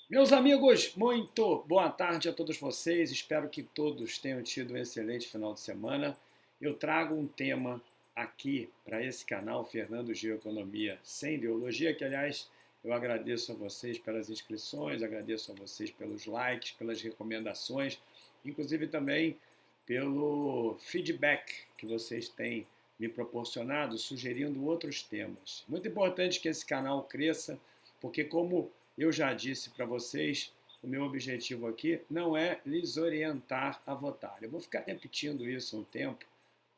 Meus amigos, muito boa tarde a todos vocês. Espero que todos tenham tido um excelente final de semana. Eu trago um tema aqui para esse canal, Fernando Geoeconomia Sem Ideologia, que, aliás, eu agradeço a vocês pelas inscrições, agradeço a vocês pelos likes, pelas recomendações, inclusive também pelo feedback que vocês têm me proporcionado, sugerindo outros temas. Muito importante que esse canal cresça, porque como eu já disse para vocês, o meu objetivo aqui não é lhes orientar a votar. Eu vou ficar repetindo isso um tempo,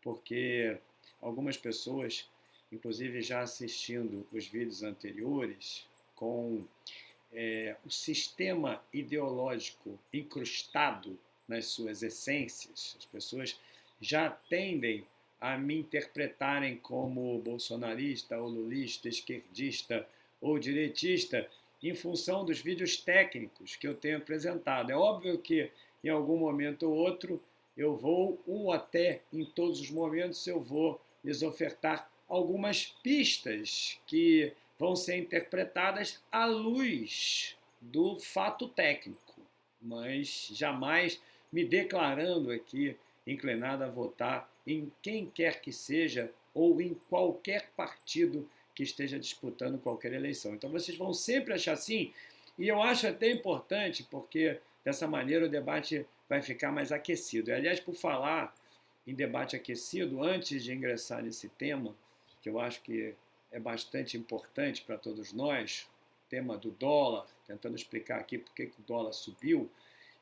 porque algumas pessoas, inclusive já assistindo os vídeos anteriores, com o sistema ideológico incrustado nas suas essências, as pessoas já tendem a me interpretarem como bolsonarista, ou lulista, esquerdista ou direitista, em função dos vídeos técnicos que eu tenho apresentado. É óbvio que em algum momento ou outro eu vou, ou até em todos os momentos, eu vou lhes ofertar algumas pistas que vão ser interpretadas à luz do fato técnico, mas jamais me declarando aqui inclinado a votar em quem quer que seja ou em qualquer partido que esteja disputando qualquer eleição. Então vocês vão sempre achar assim, e eu acho até importante, porque dessa maneira o debate vai ficar mais aquecido. E, aliás, por falar em debate aquecido, antes de ingressar nesse tema, que eu acho que é bastante importante para todos nós, tema do dólar, tentando explicar aqui por que o dólar subiu,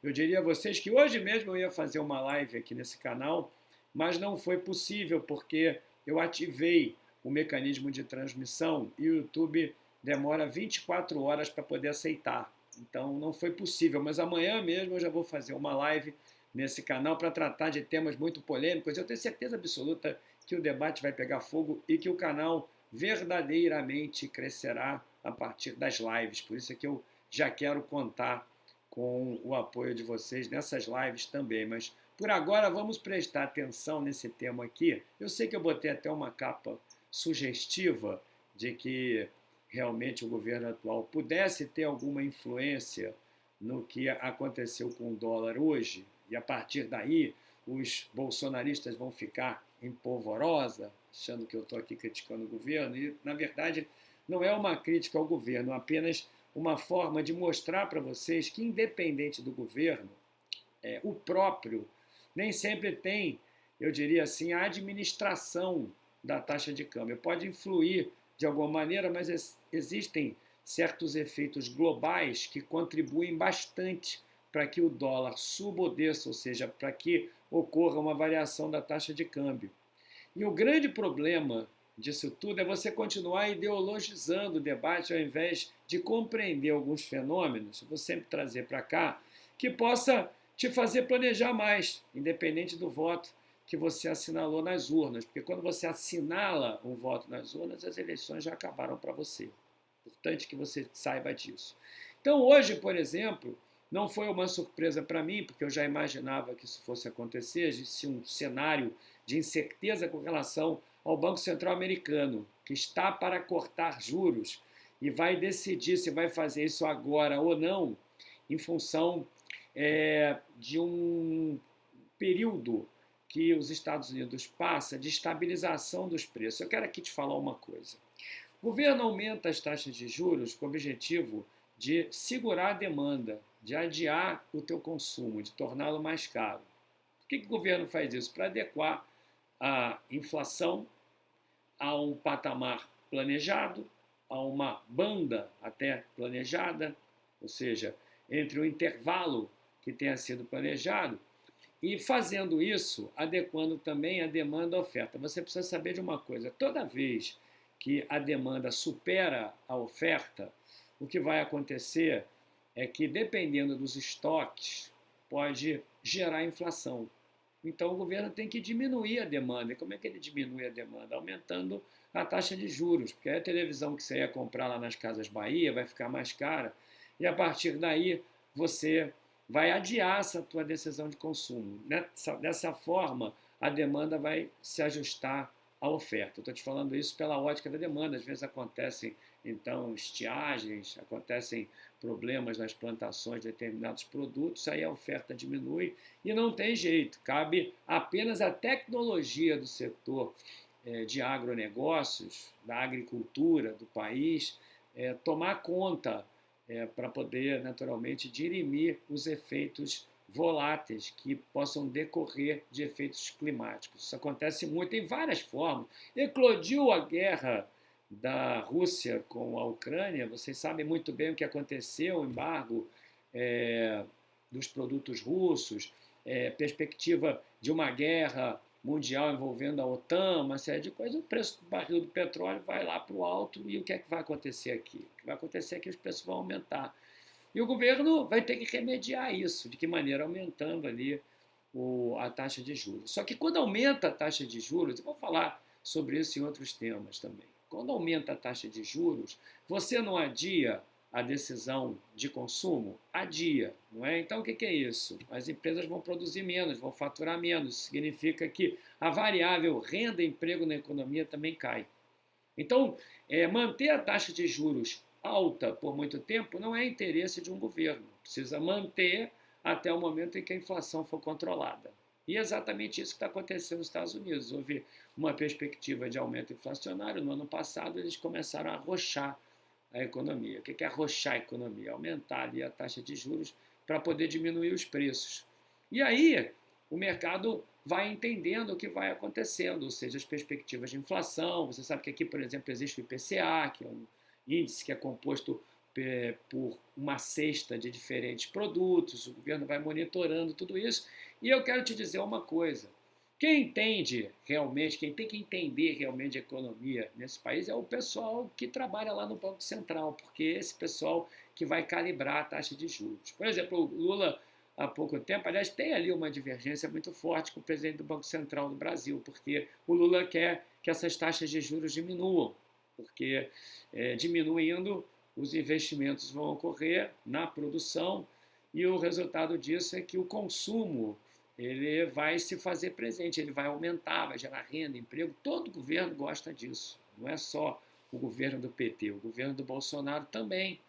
eu diria a vocês que hoje mesmo eu ia fazer uma live aqui nesse canal, mas não foi possível porque eu ativei o mecanismo de transmissão e o YouTube demora 24 horas para poder aceitar. Então não foi possível, mas amanhã mesmo eu já vou fazer uma live nesse canal para tratar de temas muito polêmicos. Eu tenho certeza absoluta que o debate vai pegar fogo e que o canal verdadeiramente crescerá a partir das lives. Por isso é que eu já quero contar com o apoio de vocês nessas lives também. Mas por agora vamos prestar atenção nesse tema aqui. Eu sei que eu botei até uma capa sugestiva de que realmente o governo atual pudesse ter alguma influência no que aconteceu com o dólar hoje, e a partir daí os bolsonaristas vão ficar em polvorosa, achando que eu estou aqui criticando o governo, e na verdade não é uma crítica ao governo, é apenas uma forma de mostrar para vocês que, independente do governo, o próprio nem sempre tem, eu diria assim, a administração da taxa de câmbio. Pode influir de alguma maneira, mas existem certos efeitos globais que contribuem bastante para que o dólar suba ou desça, ou seja, para que ocorra uma variação da taxa de câmbio. E o grande problema disso tudo é você continuar ideologizando o debate ao invés de compreender alguns fenômenos, vou sempre trazer para cá, que possa te fazer planejar mais, independente do voto que você assinalou nas urnas. Porque quando você assinala um voto nas urnas, as eleições já acabaram para você. Importante que você saiba disso. Então, hoje, por exemplo, não foi uma surpresa para mim, porque eu já imaginava que isso fosse acontecer, existe um cenário de incerteza com relação ao Banco Central americano, que está para cortar juros e vai decidir se vai fazer isso agora ou não, em função de um período que os Estados Unidos passa de estabilização dos preços. Eu quero aqui te falar uma coisa. O governo aumenta as taxas de juros com o objetivo de segurar a demanda, de adiar o teu consumo, de torná-lo mais caro. Por que o governo faz isso? Para adequar a inflação a um patamar planejado, a uma banda até planejada, ou seja, entre o intervalo que tenha sido planejado, e fazendo isso, adequando também a demanda à oferta. Você precisa saber de uma coisa: toda vez que a demanda supera a oferta, o que vai acontecer é que, dependendo dos estoques, pode gerar inflação. Então, o governo tem que diminuir a demanda. E como é que ele diminui a demanda? Aumentando a taxa de juros, porque a televisão que você ia comprar lá nas Casas Bahia vai ficar mais cara, e a partir daí você vai adiar essa tua decisão de consumo. Dessa forma, a demanda vai se ajustar à oferta. Estou te falando isso pela ótica da demanda. Às vezes acontecem, então, estiagens, acontecem problemas nas plantações de determinados produtos, aí a oferta diminui e não tem jeito. Cabe apenas a tecnologia do setor de agronegócios, da agricultura do país, tomar conta para poder, naturalmente, dirimir os efeitos voláteis que possam decorrer de efeitos climáticos. Isso acontece muito em várias formas. Eclodiu a guerra da Rússia com a Ucrânia, vocês sabem muito bem o que aconteceu, o embargo dos produtos russos, perspectiva de uma guerra mundial envolvendo a OTAN, uma série de coisas, o preço do barril do petróleo vai lá para o alto e o que é que vai acontecer aqui? O que vai acontecer é que os preços vão aumentar. E o governo vai ter que remediar isso. De que maneira? Aumentando ali a taxa de juros. Só que quando aumenta a taxa de juros, eu vou falar sobre isso em outros temas também. Quando aumenta a taxa de juros, você não adia a decisão de consumo? Adia, não é? Então, o que é isso? As empresas vão produzir menos, vão faturar menos. Isso significa que a variável renda e emprego na economia também cai. Então, manter a taxa de juros alta por muito tempo não é interesse de um governo. Precisa manter até o momento em que a inflação for controlada. E é exatamente isso que está acontecendo nos Estados Unidos. Houve uma perspectiva de aumento inflacionário. No ano passado, eles começaram a arrochar a economia. O que é arrochar a economia? Aumentar ali a taxa de juros para poder diminuir os preços. E aí, o mercado vai entendendo o que vai acontecendo, ou seja, as perspectivas de inflação. Você sabe que aqui, por exemplo, existe o IPCA, que é um índice que é composto por uma cesta de diferentes produtos, o governo vai monitorando tudo isso. E eu quero te dizer uma coisa, quem entende realmente, quem tem que entender realmente a economia nesse país é o pessoal que trabalha lá no Banco Central, porque é esse pessoal que vai calibrar a taxa de juros. Por exemplo, o Lula, há pouco tempo, aliás, tem ali uma divergência muito forte com o presidente do Banco Central do Brasil, porque o Lula quer que essas taxas de juros diminuam, porque diminuindo, os investimentos vão ocorrer na produção e o resultado disso é que o consumo ele vai se fazer presente, ele vai aumentar, vai gerar renda, emprego. Todo governo gosta disso, não é só o governo do PT, o governo do Bolsonaro também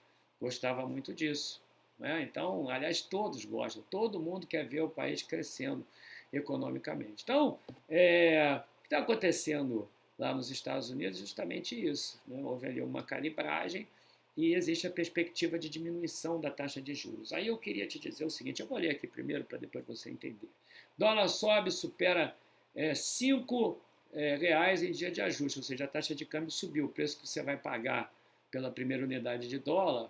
gostava muito disso. Né? Então, aliás, todos gostam, todo mundo quer ver o país crescendo economicamente. Então, o que está acontecendo lá nos Estados Unidos é justamente isso. Né? Houve ali uma calibragem e existe a perspectiva de diminuição da taxa de juros. Aí eu queria te dizer o seguinte, eu vou ler aqui primeiro para depois você entender. Dólar sobe, supera R$5 em dia de ajuste, ou seja, a taxa de câmbio subiu, o preço que você vai pagar pela primeira unidade de dólar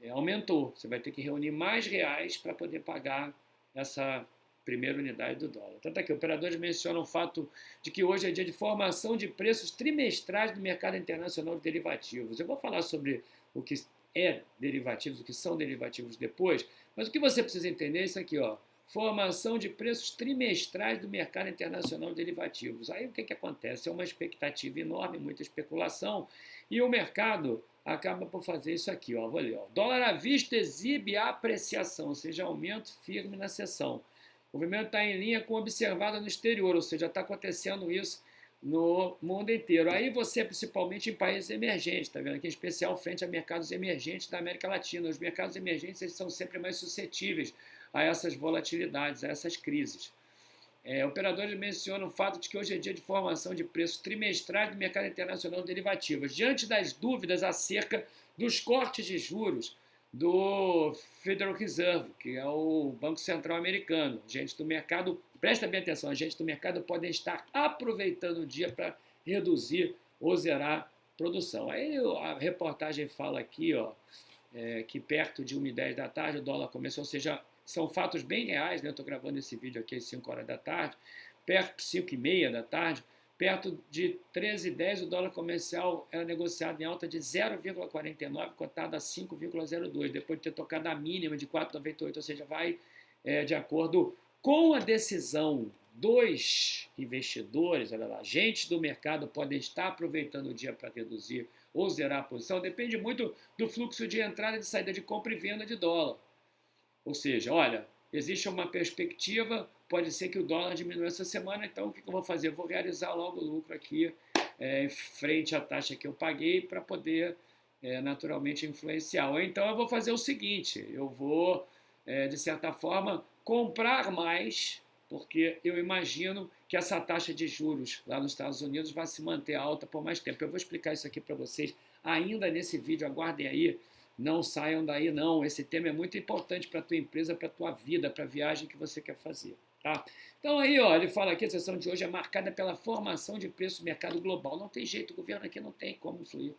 aumentou. Você vai ter que reunir mais reais para poder pagar essa primeira unidade do dólar. Tanto é que operadores mencionam o fato de que hoje é dia de formação de preços trimestrais do mercado internacional de derivativos. Eu vou falar sobre o que é derivativos, o que são derivativos depois, mas o que você precisa entender é isso aqui, ó. Formação de preços trimestrais do mercado internacional de derivativos. Aí o que acontece? É uma expectativa enorme, muita especulação, e o mercado acaba por fazer isso aqui, ó. Vou ler, ó. Dólar à vista exibe apreciação, ou seja, aumento firme na sessão. O movimento está em linha com o observado no exterior, ou seja, está acontecendo isso no mundo inteiro. Aí você, principalmente em países emergentes, está vendo aqui, em especial frente a mercados emergentes da América Latina. Os mercados emergentes eles são sempre mais suscetíveis a essas volatilidades, a essas crises. Operadores mencionam o fato de que hoje é dia de formação de preços trimestrais do mercado internacional de derivativos. Diante das dúvidas acerca dos cortes de juros do Federal Reserve, que é o Banco Central americano, agentes do mercado, presta bem atenção, agentes do mercado podem estar aproveitando o dia para reduzir ou zerar produção. Aí a reportagem fala aqui, ó, que perto de 1h10 da tarde o dólar começou, ou seja, são fatos bem reais, né? Estou gravando esse vídeo aqui às 5 horas da tarde, perto de 5h30 da tarde, perto de 13h10 o dólar comercial era negociado em alta de 0,49, cotado a 5,02, depois de ter tocado a mínima de 4,98, ou seja, vai de acordo com a decisão dos investidores, olha lá, agentes do mercado podem estar aproveitando o dia para reduzir ou zerar a posição, depende muito do fluxo de entrada e de saída de compra e venda de dólar. Ou seja, olha, existe uma perspectiva, pode ser que o dólar diminua essa semana, então o que eu vou fazer? Eu vou realizar logo o lucro aqui em frente à taxa que eu paguei para poder naturalmente influenciar. Ou então eu vou fazer o seguinte, eu vou, de certa forma, comprar mais, porque eu imagino que essa taxa de juros lá nos Estados Unidos vai se manter alta por mais tempo. Eu vou explicar isso aqui para vocês ainda nesse vídeo, aguardem aí, não saiam daí não, esse tema é muito importante para a tua empresa, para a tua vida, para a viagem que você quer fazer. Tá? Então aí, ó, ele fala aqui, a sessão de hoje é marcada pela formação de preço do mercado global. Não tem jeito, o governo aqui não tem como influir.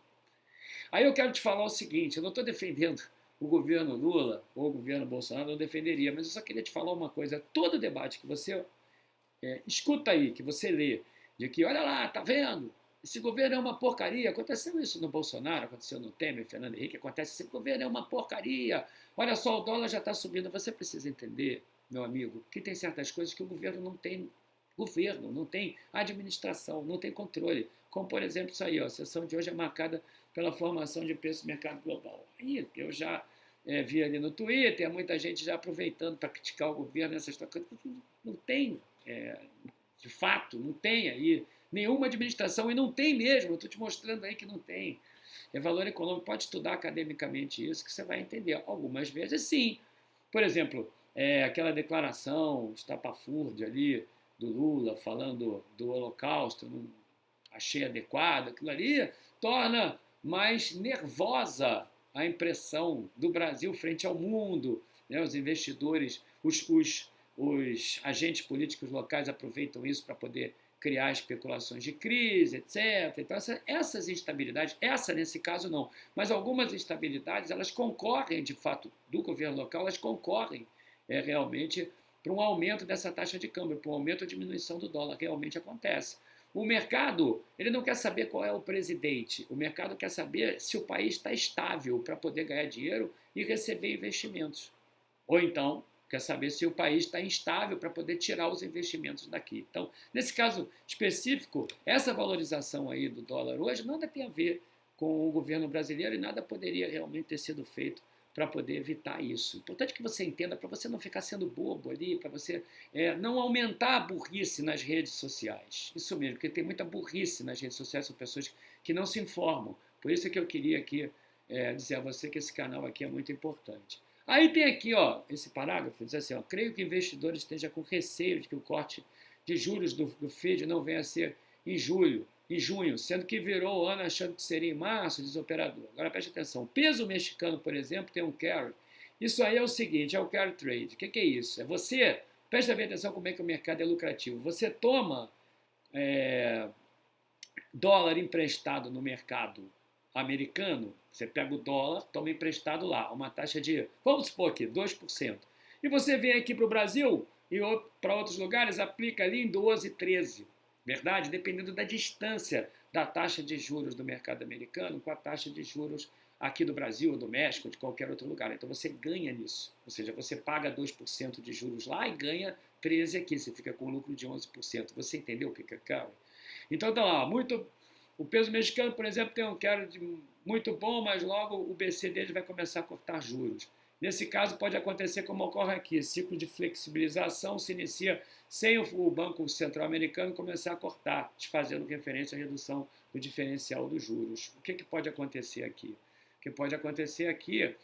Aí eu quero te falar o seguinte, eu não estou defendendo o governo Lula ou o governo Bolsonaro, eu defenderia, mas eu só queria te falar uma coisa, todo debate que você escuta aí, que você lê, de que, olha lá, tá vendo? Esse governo é uma porcaria. Aconteceu isso no Bolsonaro, aconteceu no Temer, Fernando Henrique, acontece, esse governo é uma porcaria. Olha só, o dólar já está subindo. Você precisa entender, meu amigo, que tem certas coisas que o governo não tem governo, não tem administração, não tem controle. Como, por exemplo, isso aí, ó, a sessão de hoje é marcada pela formação de preço do mercado global. Aí eu já vi ali no Twitter, muita gente já aproveitando para criticar o governo, essas coisas. Não tem, de fato, não tem aí nenhuma administração, e não tem mesmo, eu estou te mostrando aí que não tem. É valor econômico, pode estudar academicamente isso, que você vai entender. Algumas vezes sim. Por exemplo, aquela declaração estapafúrdia ali do Lula falando do Holocausto, não achei adequado, aquilo ali torna mais nervosa a impressão do Brasil frente ao mundo. Né? Os investidores, os agentes políticos locais aproveitam isso para poder criar especulações de crise, etc. Então, essas instabilidades, essa nesse caso não, mas algumas instabilidades, elas concorrem, de fato, do governo local, elas concorrem realmente para um aumento dessa taxa de câmbio, para um aumento ou diminuição do dólar, realmente acontece. O mercado, ele não quer saber qual é o presidente, o mercado quer saber se o país está estável para poder ganhar dinheiro e receber investimentos. Ou então, quer saber se o país está instável para poder tirar os investimentos daqui. Então, nesse caso específico, essa valorização aí do dólar hoje nada tem a ver com o governo brasileiro e nada poderia realmente ter sido feito para poder evitar isso. Importante que você entenda, para você não ficar sendo bobo ali, para você não aumentar a burrice nas redes sociais. Isso mesmo, porque tem muita burrice nas redes sociais, são pessoas que não se informam. Por isso é que eu queria aqui dizer a você que esse canal aqui é muito importante. Aí tem aqui, ó, esse parágrafo, diz assim, ó, creio que investidores estejam com receio de que o corte de juros do FED não venha a ser em junho, sendo que virou o ano achando que seria em março, diz o operador. Agora preste atenção, o peso mexicano, por exemplo, tem um carry. Isso aí é o seguinte, é o carry trade. O que é isso? É você, preste bem atenção como é que o mercado é lucrativo. Você toma dólar emprestado no mercado americano, você pega o dólar, toma emprestado lá, uma taxa de, vamos supor aqui, 2%. E você vem aqui para o Brasil e para outros lugares, aplica ali em 12, 13. Verdade? Dependendo da distância da taxa de juros do mercado americano com a taxa de juros aqui do Brasil, ou do México, ou de qualquer outro lugar. Então você ganha nisso. Ou seja, você paga 2% de juros lá e ganha 13% aqui. Você fica com lucro de 11%. Você entendeu o que é carry? Então tá lá, o peso mexicano, por exemplo, tem um carry muito bom, mas logo o BC dele vai começar a cortar juros. Nesse caso, pode acontecer como ocorre aqui. Ciclo de flexibilização se inicia sem o Banco Central Americano começar a cortar, fazendo referência à redução do diferencial dos juros. O que pode acontecer aqui? O que pode acontecer aqui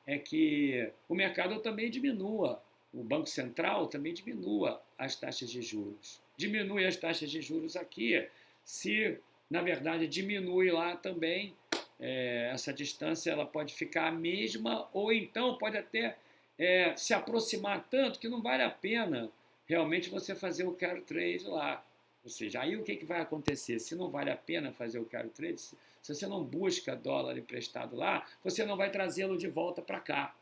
é que o mercado também diminua, o Banco Central também diminua as taxas de juros. Diminui as taxas de juros aqui se, na verdade, diminui lá também essa distância, ela pode ficar a mesma ou então pode até se aproximar tanto que não vale a pena realmente você fazer o carry trade lá. Ou seja, aí o que vai acontecer? Se não vale a pena fazer o carry trade, se você não busca dólar emprestado lá, você não vai trazê-lo de volta para cá.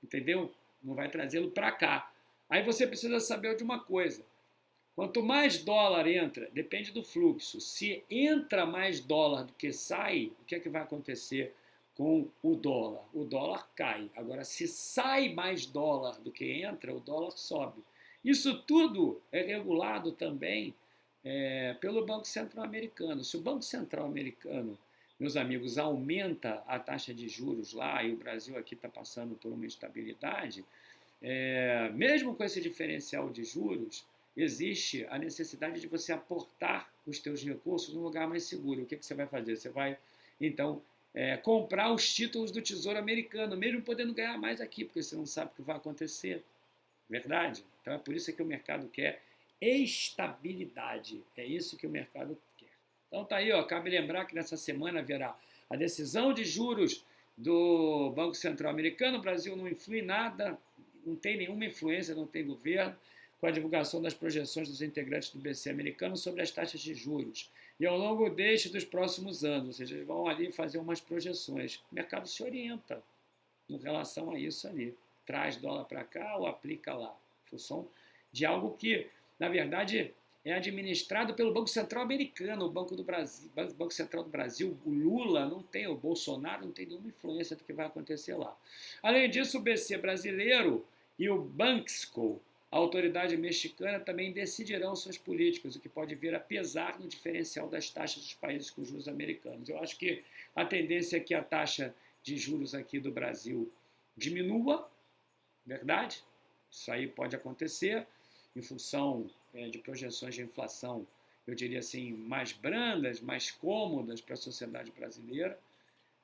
Entendeu? Não vai trazê-lo para cá. Aí você precisa saber de uma coisa. Quanto mais dólar entra, depende do fluxo. Se entra mais dólar do que sai, o que vai acontecer com o dólar? O dólar cai. Agora, se sai mais dólar do que entra, o dólar sobe. Isso tudo é regulado também pelo Banco Central Americano. Se o Banco Central Americano, meus amigos, aumenta a taxa de juros lá, e o Brasil aqui está passando por uma instabilidade, mesmo com esse diferencial de juros, existe a necessidade de você aportar os teus recursos num lugar mais seguro. O que você vai fazer? Você vai, então, comprar os títulos do Tesouro Americano, mesmo podendo ganhar mais aqui, porque você não sabe o que vai acontecer. Verdade? Então é por isso que o mercado quer estabilidade. É isso que o mercado quer. Então tá aí, ó, cabe lembrar que nessa semana haverá a decisão de juros do Banco Central Americano. O Brasil não influi nada, não tem nenhuma influência, não tem governo, com a divulgação das projeções dos integrantes do BC americano sobre as taxas de juros. E ao longo dos próximos anos, ou seja, eles vão ali fazer umas projeções. O mercado se orienta em relação a isso ali. Traz dólar para cá ou aplica lá. Em função de algo que, na verdade, é administrado pelo Banco Central americano, o Banco do Brasil, Banco Central do Brasil. O Lula não tem, o Bolsonaro não tem nenhuma influência do que vai acontecer lá. Além disso, o BC brasileiro e o Banxico, a autoridade mexicana, também decidirão suas políticas, o que pode vir a pesar no diferencial das taxas dos países com juros americanos. Eu acho que a tendência é que a taxa de juros aqui do Brasil diminua, verdade? Isso aí pode acontecer em função de projeções de inflação, eu diria assim, mais brandas, mais cômodas para a sociedade brasileira.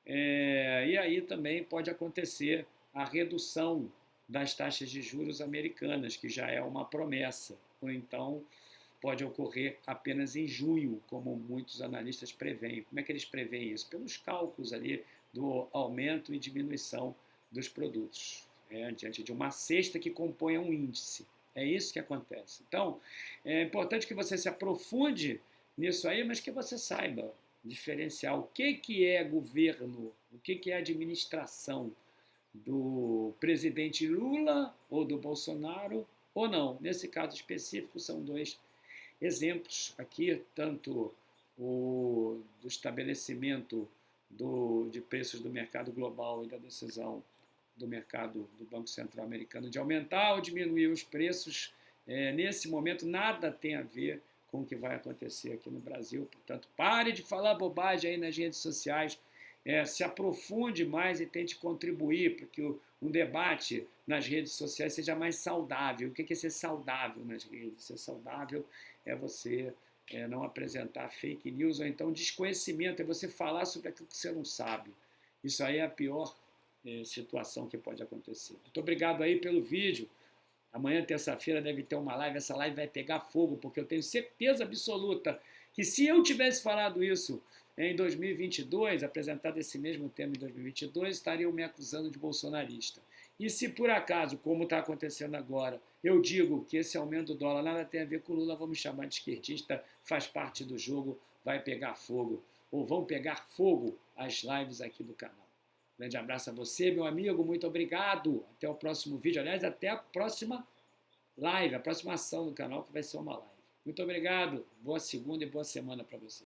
E aí também pode acontecer a redução das taxas de juros americanas, que já é uma promessa, ou então pode ocorrer apenas em junho, como muitos analistas preveem. Como é que eles preveem isso? Pelos cálculos ali do aumento e diminuição dos produtos, diante de uma cesta que compõe um índice. É isso que acontece. Então, é importante que você se aprofunde nisso aí, mas que você saiba diferenciar o que é governo, o que é administração do presidente Lula ou do Bolsonaro ou não. Nesse caso específico, são dois exemplos aqui, tanto do estabelecimento de preços do mercado global e da decisão do mercado do Banco Central americano de aumentar ou diminuir os preços. Nesse momento, nada tem a ver com o que vai acontecer aqui no Brasil. Portanto, pare de falar bobagem aí nas redes sociais, se aprofunde mais e tente contribuir para que um debate nas redes sociais seja mais saudável. O que é ser saudável nas redes? Ser saudável é você não apresentar fake news ou então desconhecimento, é você falar sobre aquilo que você não sabe. Isso aí é a pior situação que pode acontecer. Muito obrigado aí pelo vídeo. Amanhã, terça-feira, deve ter uma live. Essa live vai pegar fogo, porque eu tenho certeza absoluta que se eu tivesse falado isso em 2022, apresentado esse mesmo tema em 2022, estariam me acusando de bolsonarista. E se por acaso, como está acontecendo agora, eu digo que esse aumento do dólar nada tem a ver com o Lula, vamos chamar de esquerdista, faz parte do jogo, vai pegar fogo. Ou vão pegar fogo as lives aqui do canal. Grande abraço a você, meu amigo, muito obrigado. Até o próximo vídeo, aliás, até a próxima live, a próxima ação do canal, que vai ser uma live. Muito obrigado, boa segunda e boa semana para você.